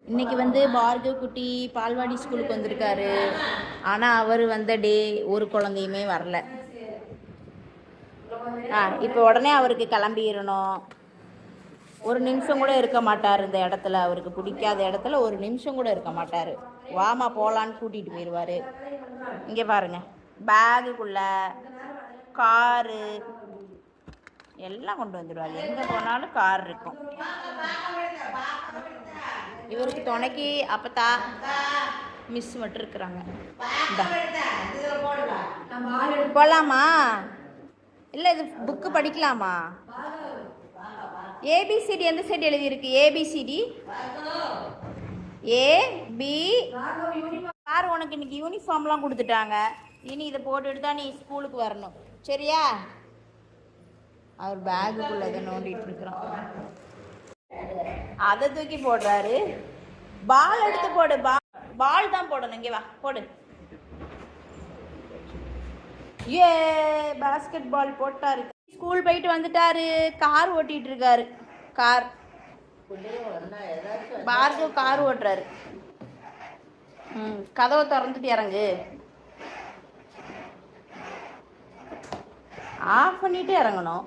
இன்னைக்கு வந்து பார்கவ் குட்டி பால்வாடி ஸ்கூலுக்கு வந்திருக்காரு. ஆனால் அவர் வந்த டே ஒரு குழந்தையுமே வரல. இப்போ உடனே அவருக்கு கிளம்பிடணும். ஒரு நிமிஷம் கூட இருக்க மாட்டார் இந்த இடத்துல. அவருக்கு பிடிக்காத இடத்துல ஒரு நிமிஷம் கூட இருக்க மாட்டார். வாமா போகலான்னு கூட்டிகிட்டு போயிடுவார். இங்கே பாருங்க, பேகுக்குள்ள காரு எல்லாம் கொண்டு வந்துடுவார். எங்கே போனாலும் கார் இருக்கும். இவருக்கு துணைக்கு அப்பத்தா மிஸ் மட்டும் இருக்கிறாங்க. போகலாமா? இல்லை, இது புக்கு படிக்கலாமா? ஏபிசிடி எந்த சைடு எழுதியிருக்கு? ABCD AB. சார் உனக்கு இன்னைக்கு யூனிஃபார்ம்லாம் கொடுத்துட்டாங்க. இனி இதை போட்டுட்டு தான் நீ ஸ்கூலுக்கு வரணும், சரியா? அவர் பேகுக்குள்ள இதை நோண்டிட்டு இருக்கிறான். அதை தூக்கி போடுறாரு. பால் எடுத்து போடு. பால் தான் போடணும். இங்கே வா, போடு. ஏ பாஸ்கெட் பால் போட்டாரு. ஸ்கூல் போயிட்டு வந்துட்டாரு. கார் ஓட்டிட்டு இருக்காரு. கார் பார்கவ் கார் ஓட்டுறாரு. கதவை திறந்துட்டு இறங்கு. ஆஃப் பண்ணிட்டு இறங்கணும்.